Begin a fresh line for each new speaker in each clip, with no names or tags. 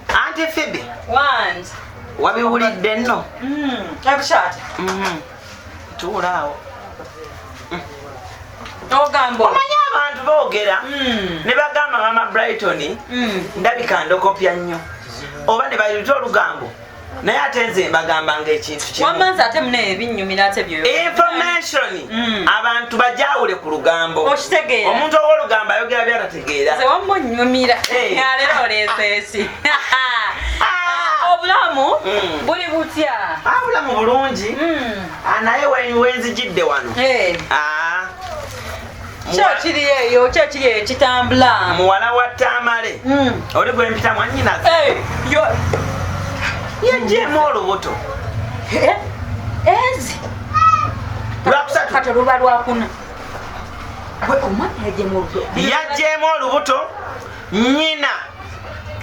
Auntie Pheobe.
Want.
Wabiwulidde nno.
Abishati.
Tuulaawo.
Lugambo.
Omanyi abantu boogera ne bagamba Maama Brighton ndabika ndokopya nnyo oba ne bayita Lugambo naye ate nze mbagamba ng'ekintu kimu.
Wamanzi ate mune ebinnyumira ate byo.
Information abantu bajawule ku Lugambo.
Okitegeera.
Omuntu ow'Olugambo ayogera by'atategeera.
Nze wamunnyumira. Leero oleeseesi. Obulamu buli butya?
Obulamu bulungi. Naye wenzijidde wano.
Kyokiri eyo ekitambula.
Muwala wa Tamale. Oli gwe mpita mwannyinaze. Yagyemu olubuto.
Ezi.
Lwakusatu.
Kati luba lwakuna. Omwana yagyemu olubuto.
Yagyemu olubuto. Nnyina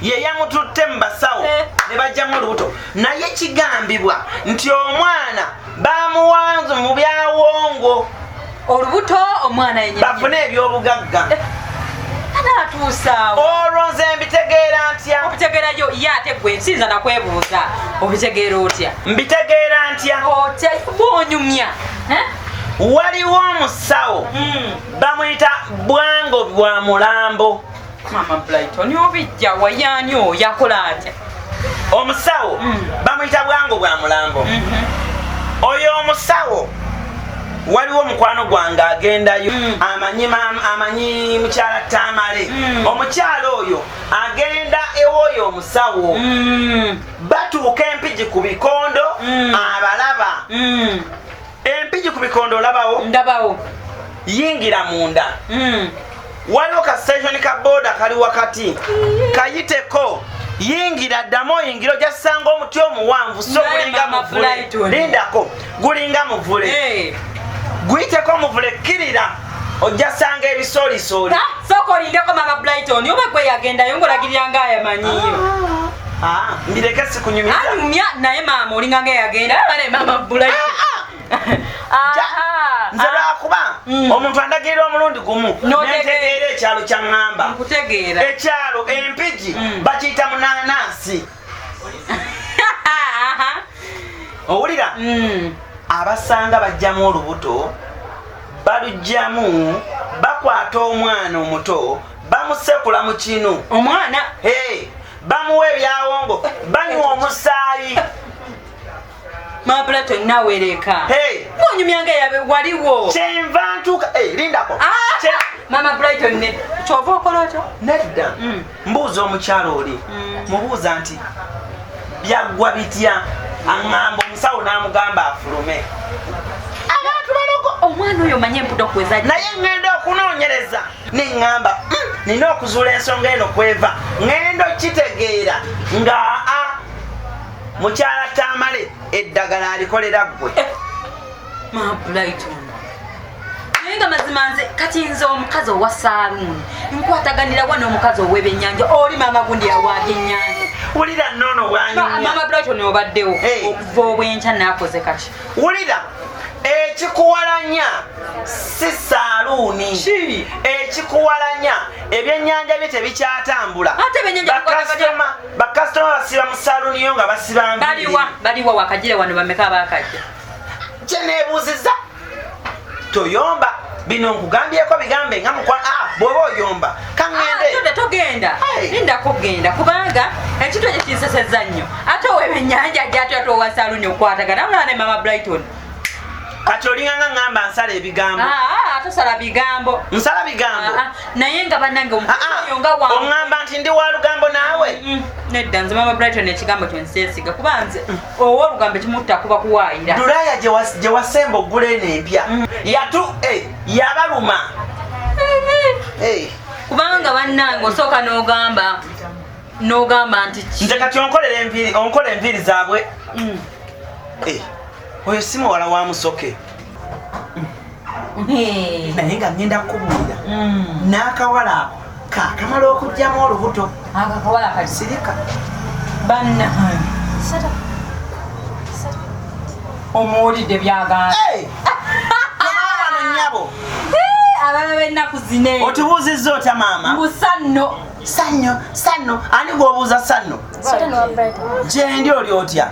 ye yamututte mu basawo ne bajjamu olubuto. Naye kigambibwa nti omwana bamuwanze mu byawongo.
Olubuto omwana yennyini.
Bafune ebyobugagga.
Anaatuusaawo.
Olwo nze mbitegeera ntya?
Obitegeerayo ye ate gwe nsinza nakwebuuza. Obitegeera otya?
Mbitegeera ntya?
Otya bw'onyumya.
Waliwo omusawo bamuyita Bwango bwa Mulambo.
Maama Brighton obijja wayaani oyo yakola atya?
Omusawo bamuyita Bwango bwa Mulambo. Oyo omusawo waliwo omukwano gwange agendayo amanyi mukyala Tamale. Omukyala oyo agenda ewoyo omusawo batuuka Empigi ku bikondo abalaba. Empigi ku bikondo olabawo?
Ndabawo.
Yingira munda. Waliwo ka station ka boda kali wakati. Kayiteko. Yingira ddamu oyingira ojja ssanga omuti omuwanvu so gulinga muvule. Lindako gulinga muvule. Guyiteko muvule kkirira ojja ssanga ebisoolisoli.
Soko olindeko Maama Brighton oba gwe yagendayo ng'olagirira ng'ayamanyiyo.
Mbireke sikunyumiza.
Anyumya naye maama olinga ng'eyagenda abale Maama Brighton.
Nze lwakuba omuntu andagirira omulundi gumu nentegeera ekyalo kyaŋŋamba.
Nkutegeera.
Ekyalo Empigi bakiyita munanansi. Owulira? Abasanga bajjamu olubuto balugjamu bakwata omwana omuto bamusekula mu kinu.
Omwana?
Bamuwa ebyawongo banywa omusaayi.
Maama Brighton nawereka. Bw'onyumya ng'eyabe waliwo.
Kyenva ntuuka. Lindako.
Maama Brighton ne kyova okola otyo?
Nedda. Mbuuza omukyalo oli. Mubuuza nti byaggwa bitya? Aŋŋamba omusawo n'amugamba afulume. Abantu baloko.
Omwana oyo manye emputo kweza.
Naye ŋŋenda okunoonyereza. Neŋŋamba nina okuzuula ensonga eno kweva. Ŋŋenda okitegeera nga mukyala Tamale eddagala alikolera ggwe.
Maama Brighton. Naye nga mazima nze kati nze omukazi owa Saloon nkwataganira wano omukazi ow'ebyennyanja oli maama gundi yawa byennyanja.
Wulira nnono bwanyumya.
Maama Brighton obaddewo okuva obwenkya naakoze kati.
Wulira ekikuwalanya si Saloon. Ekikuwalanya ebyennyanja bye tebikyatambula.
Ate ebyennyanja
bakasitoma basiba mu Saloon yo nga basiba mbiri.
Baliwa wakagire wano bameka bakajja.
Kye neebuuziza toyomba bino nkugambyeko bigambe nga bw'oba oyomba kaŋŋende.
Togenda lindako kugenda kubanga ekintu ekyo kinsesezza nnyo ate ow'ebyennyanja gy'ate owa Saloon okwatagana wulala ne Maama Brighton.
Kati olinganga ngamba nsala ebigambo.
Tosala bigambo.
Nsala bigambo.
Naye nga bannange omukoyo nga wange.
Oŋŋamba nti ndi wa Lugambo naawe.
Nedda nze Maama Brighton ekigambo kyo nseesiga kuba nze ow'Olugambo ekimutta kuba kuwaayira.
Dulaya gye wasemba oggula eno empya yabaluma.
Kubanga bannange osooka n'ogamba nti
nze kati onkola enviiri zaabwe. Oyo si muwala wa Musoke. Naye nga ngenda kukubuulira n'akawala ako kaakamala okuggyamu olubuto.
Akakawala kasirika bannange omuwulidde byagamba.
Wano nnyabo
ababa benna ennaku zine.
Otubuuzizza otya maama?
Busanno.
Sanno. Ani gw'obuuza Sanno? Gye ndi oli otya?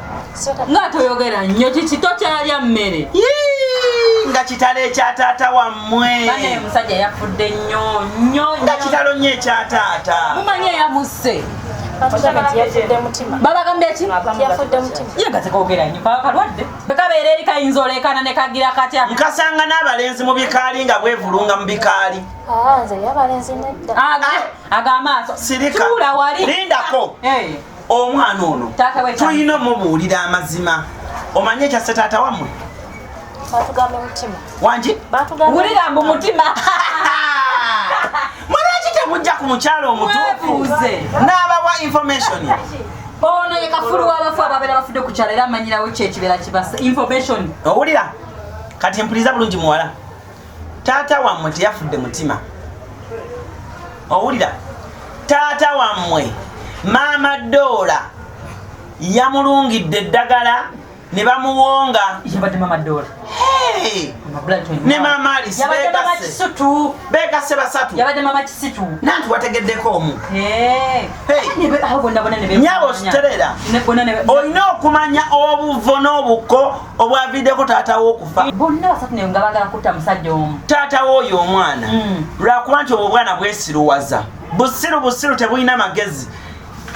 Nga toyogera nnyo kiki tokyalya mmere.
Nga kitalo ekya taata wammwe.
Bane musajja yafudde nnyo.
Nga kitalo nnyo ekya taata.
Mumanyi eyamusse.
Babagambye eki? Yafudde mutima.
Yenga tekoogera nnyo kalwadde. Bekabeera eri kayinza oleekana ne kagira katya.
Nkasanga n'abalenzi mu bikaali nga bwevulunga mu bikaali.
Nze yabalenzi nedda.
Ag'amaaso.
Sirika.
Tuula wali.
Lindako. Omwana ono. Tulina omubuulira amazima. Omanye ekyasse taata wammwe?
Batugambye mutima.
Wangi?
Wulira mbu mutima.
Mulwaki temujja ku mukyalo omutuufu n'abawa information?
Ono ye kafulu w'abafu ababeera bafudde ku kyalo era amanyirawo kyekibeera kibasa information.
Owulira kati mpuliriza bulungi muwala, taata wammwe teyafudde mutima. Owulira taata wammwe maama Doola yamulungidde eddagala ne bamuwonga.
Yabadde maama Doola.
Ne maama Alice beegasse basatu.
Yabadde maama Kisitu.
Nanti wategeddeko omu. Nnyabo siterera. Olina okumanya obuvo n'obuko obwaviddeko taata w'okufa.
Bonna basatu ne nga bagala kutta musajja omu.
Taata w'oyo omwana lwakuba nti obwo obwana bwesiruwaza. Busiru tebulina magezi.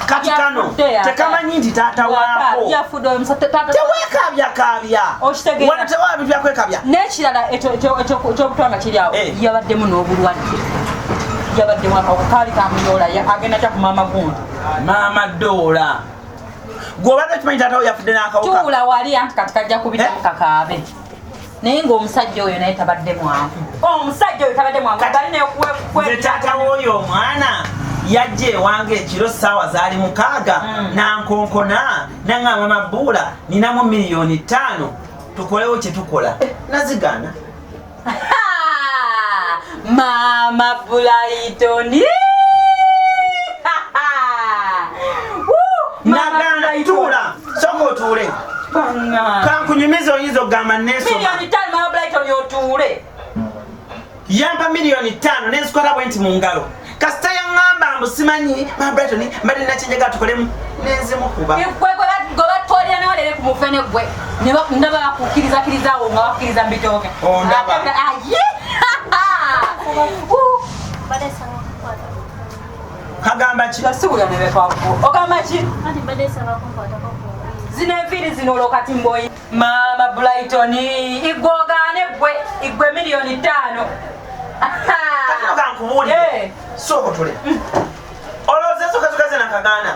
Kati kano tekamanyi nti taata waako teweekabyakaabya wano tewaba bintu byakwekabya.
N'ekirala ekyobutwanga kiri awo yabaddemu n'obulwadde. Yabaddemu akawuka kaali kamuyoola agenda kya ku maama gundi.
Maama Doola gw'obadde okimanyi taata wo yafudde n'akawuka.
Tuula wali anti kati kajja kubitamu kakaabe. Naye ng'omusajja oyo naye tabadde mwangu. Omusajja oyo tabadde mwangu.
Nze taata w'oyo omwana yajja ewange ekiro ssaawa zaali 6 nankonkona naŋŋamba Mabbuula ninamu $5,000 tukolewo kye tukola. Nazigaana.
Maama Brighton.
Nagaana tuula sooka otuule. Kankunyumiza oyinza okugamba neesoma.
$5,000 Maama Brighton otuule.
Yampa $5,000 nenzikola bwe nti mu ngalo. Kasita yaŋŋamba mbu simanyi Maama Brighton mbadde nakinjaga tukolemu nenzimukuba.
Gobatwalira newalere ku mufene gwe ndaba bakukkiriza awo nga bakkiriza mbitooke.
Kagamba ki?
Ogamba ki? Zino enviiri zino olwokati mboyi. Maama Brighton igwogaane igwe $5,000.
Kano kankubuulire sooka otule. Olowooza zokazokaze nakagaana.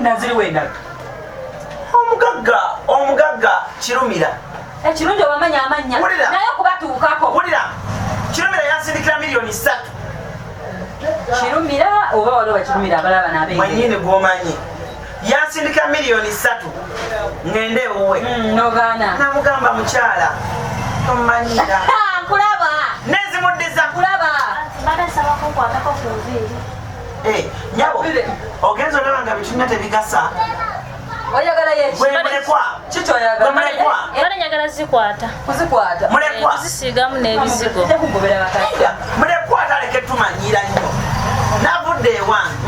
Naziri wendala.
Omugagga Kirumira.
Ekirungi obamanya amanya naye okubatuukako.
Wulira Kirumira yansindikira $3,000,000.
Kirumira oba waliwo Kirumira abalaba n'abeera.
Mwennyini gw'omanyi. Yansindikira $3,000,000 ngende ewuwe.
Nogaana.
Namugamba mukyala tomanyira.
Nkulaba.
Nezimuddiza.
Nkulaba.
Badasabako nkwatako ku nviiri.
Nyabo ogenza olaba nga bitulina tebigasa.
Oyagala yeki?
Mulekwa.
Kiki oyagala?
Mulekwa.
Era njagala zikwata.
Kuzikwata.
Mulekwa.
Kuzisiigamu n'ebizigo.
Tekugobera bakati.
Mulekwa taleke tumanyira nnyo. Navudde ewange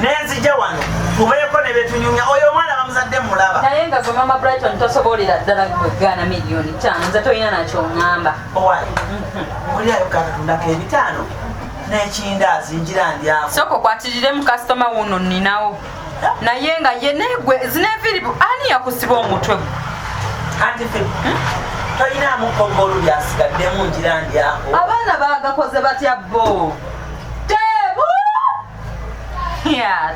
nenzija wano tubeeko ne betunyumya oyo omwana bamuzadde mulaba.
Naye nga gwe Maama Brighton tosobolera ddala gwegaana $5,000,000 nze toyina nakyo ŋŋamba.
Owaayi mulirayo kakatundako $5,000 n'ekindaazi njira ndyawo.
Sooka okwatirire kasitoma wuno nninawo. Naye nga ye negwe zineviiribu ani yakusiba omutwe gwe?
Anti Pheobe toyinaamu kkoggolu lyasigaddemu njira ndyawo.
Abaana baagakoze batya bo?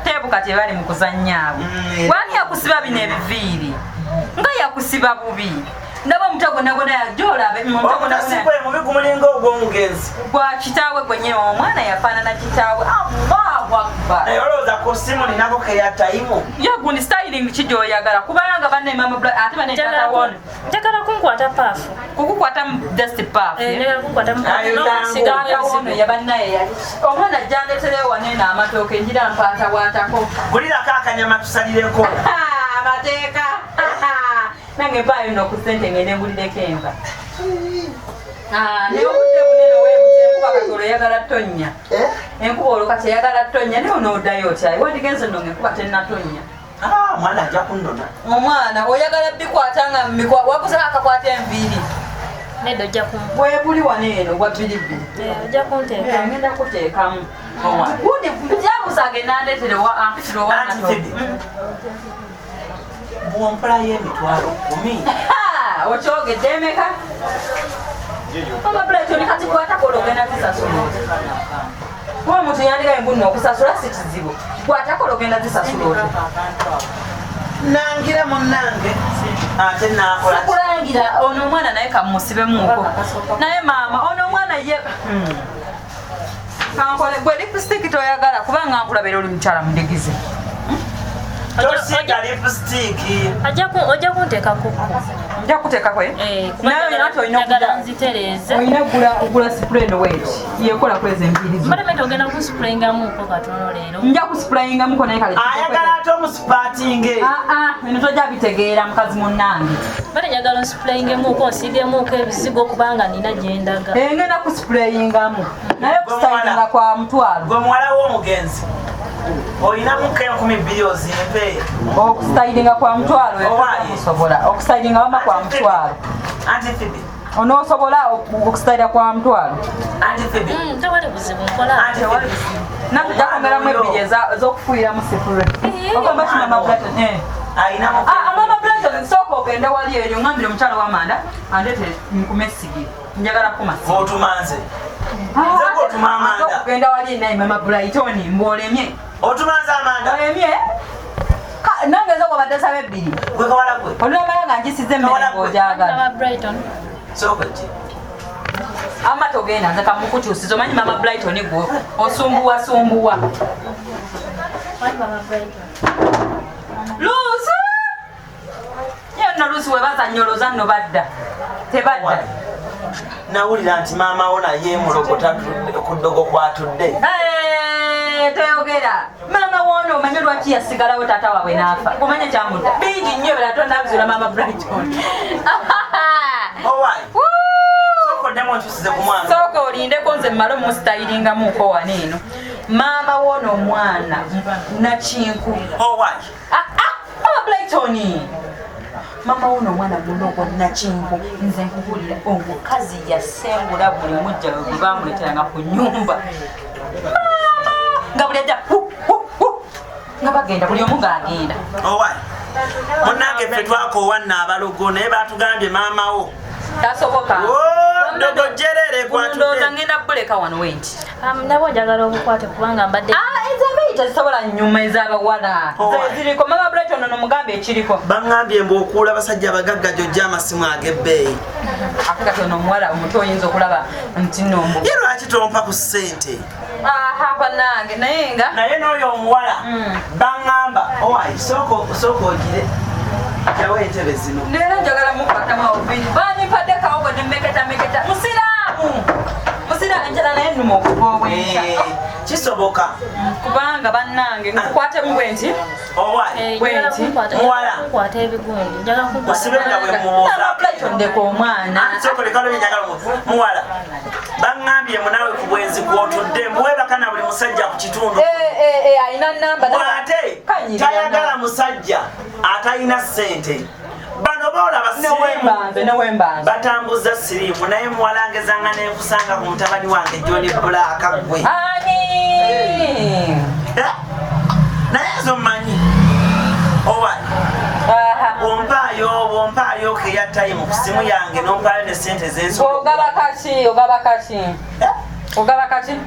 Teebu kati bali mu kuzannyaabo. Wani yakusiba bino ebiviiri? Nga yakusiba bubi. Ndaba omutwe gwonna yajolabe.
Omutasibwe mubi gumulinga ogw'omugenzi.
Gwa kitaawe gwennyini omwana yafaanana kitaawe. Allahu Akbar.
Naye olowooza ku ssimu ninako keya tayimu.
Yo gundi styling ki gy'oyagala kubanga banne Maama Brighton ate banne taata wono.
Njagala kunkwata paafu.
Kukukwata dust puff.
Njagala kunkwata
wono yabannaye yali. Omwana ajjandeterewo wane n'amatooke njira mpaatawaatako.
Gulirako akanyama tusalireko.
Amateeka. Nange mpaayo nno ku ssente ngende ngulireko enva. Naye obudde bunene weebuteekuba kati olo yagala tonya. Enkuba olo kati yagala tonya ne onoodayo otya. Wandigenze nno enkuba tennatonya.
Mwana ajja kunnona.
Omwana oyagala bikwata nga wakusaba akakwata enviiri.
Nedda ojja kumpa.
Bwe buli wano eno bwa bbiribbiri.
Ojja kunteeka.
Ngenda kuteekamu. Gundi byabusaage nandeetera ampitira owana to.
Bw'ompalayo emitwalo 10.
Okyogedde emeka? Maama Brighton kati kwatako ologenda zisasula. Kuba omuntu yandigaye mbuno okusasula si kizibu. Kwatako ologenda zisasula otya.
Nangira munnange ate naakola
kulangira ono omwana naye kamusibemuko naye maama ono omwana ye kankole gwe lipstick toyagala kubanga nkulabira oli mukyala mudigize
tosiga lipstick
ojja kunteekako
nja kuteekako naye
oyina nzitereeze
oyina gula spray no wet yekola kweza empiri zo
mbadde ogenda kusprayingamuko katono leero
nja kusprayingamuko naye kale
ayagala ate omusipatinge
eno tojja bitegeera mukazi munnange
mbadde njagala onsprayingemuko osiigemuko ebizigo kubanga nina gyendaga
ngenda kusprayingamu naye kusitayinga kwa mutwalo
gwe muwala w'omugenzi oyina muka 2,000 ozimpe
okusitayinga kwa mutwalo osobola okusitayinga wama kwa mutwalo
anti Pheobe
onoosobola okusitayira kwa mutwalo
tewali buzibu nkola
natujja kwongeramu ebbiri ez'okufuuyiramu sifure ogamba ki Maama Brighton Maama Brighton sooka ogende wali eryo ngambire omukyala w'amanda andeete nkume essigiri njagala kumasi
otumanze
okugenda wali naye Maama Brighton mboolemye
otumanze amanda
olemye nange ezo gobadde saba ebbiri
gwekawala gwe
olunamala nga njisize emmere ng'ogyagala ama togenda nze kamukukyusiza omanyi Maama Brighton gwe osumbuwasumbuwa luusi yonna luusi webazanyoloza nno badda tebadda
nawulira nti maama wo naye mulogota ku ddogo kwatudde
toyogera maama woono omanye lwaki yasigalawo taata waabwe n'afa omanye kyamutta bingi nnyo ebera tonabizula Maama Brighton sooka olindeko nze mmale omusitayiringamuuko wano eno maama woono omwana nakinku Maama Brighton maama woono omwana mulogo nakinku nze nkubulira omukazi yasengula buli mujja gwe bamuleteranga ku nnyumba nga buli ajja nga bagenda buli omu ng'agenda
munnange ffe twakoowanna abalogo naye batugambye maama wo
tasoboka
ndogojerere
kwatudde ngenda buleka wano wenti
nabo njagala obukwate kubanga mbadde
ezabeeyi tezisobola nnyuma ez'abawala ziriko Maama Brighton ono mugambe ekiriko
baŋŋambye mbu okuula abasajja abagagga gyojja amasimu ag'ebbeeyi
ate kati ono omuwala omuto oyinza okulaba nti nombo
ye lwaki tompa ku ssente
banange
naye n'oyo omuwala baŋŋamba owaayi sooka ogire jawo entebe zino
leero njagala mukwatamu obubiri banimpadde kawogo ne meketa musiraamu njala naye nnuma okuva obwenca
kisoboka
kubanga bannange nkukwatemu bwenti
nkwata ebigundi
osibenga bwe
mubuuzaondeka omwana
muwala baŋŋambye munaawe ku bwenzi kwotudde muwebaka na buli musajja ku kitundu
alina namba
ate tayagala musajja atalina ssente bano boolaba siriimu batambuza siriimu naye muwalangezanga nenkusanga ku mutabani wange John Black gwe naye ezo mmanyi ompaayo keya time ku simu yange nompaayo ne sente
ogaba kati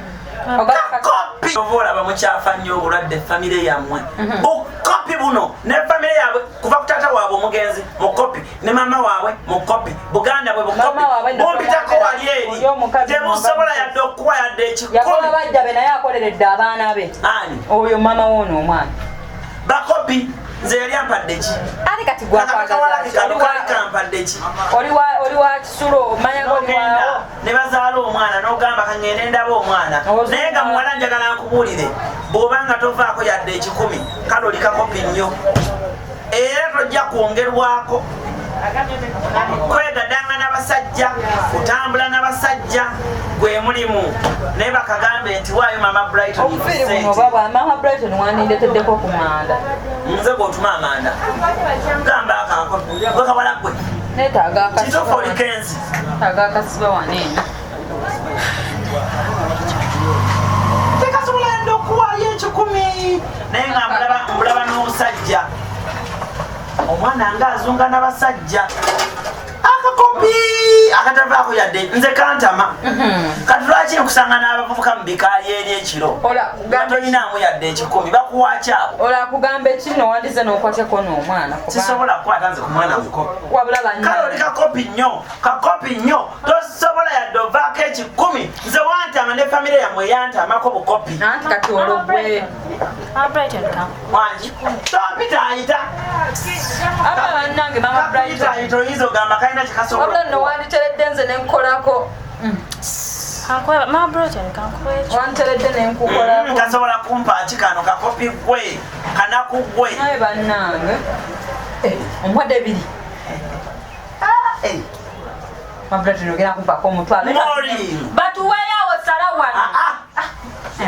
kakopi oba olaba mukyafa nnyo obulwadde famire yammwe bukopi buno ne famire yaabwe kuva ku taata waabwe omugenzi mukopi ne maama waabwe mukopi buganda bwe bukopi bumpitako wali eri tebusobola yadde okuwa yadde ekikumi
bajja be naye akoleredde abaana be
ani
oyo maama woono omwana
bakopi nze yali ampadde ki
ali kati
gwakampade ki
oli wa kisulo omanya oliwawo
ne bazaala omwana n'ogamba kaŋŋende ndaba omwana naye nga muwala njagala nkubuulire bw'obanga tovaako yadde ekikumi kale oli kakopi nnyo era tojja kwongerwako kwegadanga n'abasajja kutambula n'abasajja gwe mulimu naye bakagambe nti waayo Maama Brighton
Maama Brighton wandindeteddeko ku manda
nze gwotuma amanda gamba akakawala gwe
netaaga
kitofolikenzi
akasiba waneeno
tekasobola yadde okuwaayo 1,000 naye nga mbulaba n'obusajja omwana nga azunga n'abasajja akakopi akatavaako yadde nze kantama kati lwaki nkusanga n'abavubuka mu bikaali eri ekiro tolinamu yadde 10 bakuwakyabo
olakugamba ekino wandize n'okwatyako n'omwana
sisobola kukwata nze ku mwana mukopi
wabula
kale oli kakopi nnyo tosobola yadde ovaako 10 nze wantama ne famire yammwe yantamako bukopi
anti kati ologwe
wangi tompitaayita
aba bannange Maama Brighton
oyinza ogamba kalina kikasobola
wabula nno wanditeredde nze nenkolako wanteredde nenkukolako
kasobola kumpaaki kano kakopi gwe kanaku gwe
naye bannange omwadde ebiri Maama Brighton ogenda kumpako omutwalo batuweeyawo sala wano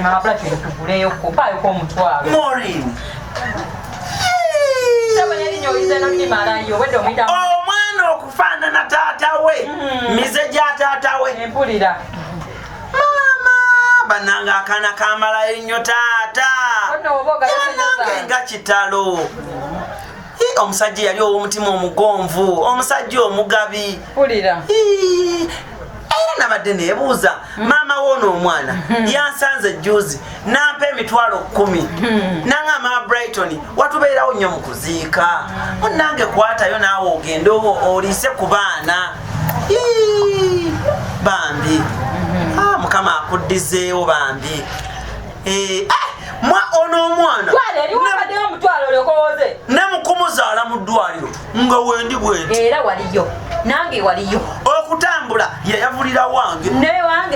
Maama Brighton tuguleyo kumpaayoko omutwalo
omwana okufaanana taata we mize gya taata we
empulira
maama bannanga akaana kamalayo nnyo taata nange nga kitalo omusajja yali ow'omutima omugonvu omusajja omugabi
pulira
era nabadde neebuuza maama woono omwana yansanze juzi nampa emitwalo 10 nanga Maama Brighton watubeerawo nnyo mu kuziika onange kwatayo naawe ogende oliise ku baana bambi mukama akuddizeewo bambi ono omwana ne mukumuzaala mu ddwaliro nga wendi bwendi
era waliyo nange waliyo
okutambula yayavulira wange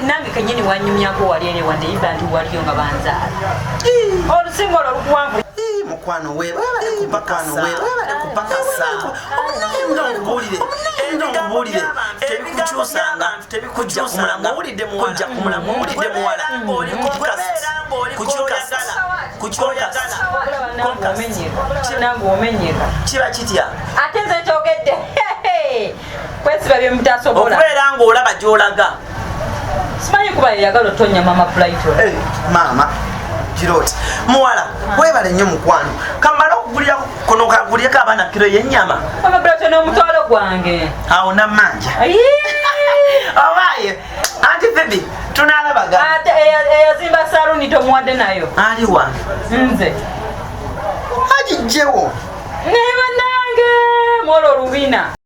nange kenyini wanyumyako wali ere wande iba nti waliyo nga banzaala olusinga olwo lukuwanvu
mukwano we kupakasa nkubuulire tebikukyusanga kujja kumulamu owulidde muwala
nange omenyeka
kiba kitya
ate nze kyogedde kwesiba bye mutasobola
okubeera ng'olaba gy'olaga
simanyi kuba yeyagala otonya Maama Brighton
maama kiroti muwala webale nnyo mukwano kamala okugulira kuno kagulyeko abaana kiro y'ennyama
Maama Brighton omutwalo gwange
awo nammanja obaye anti Pheobe tunalabaga
ate eyazimba Saloon tomuwadde nayo
aliwa
nze
agijjewo
ne bannange mwolo olubina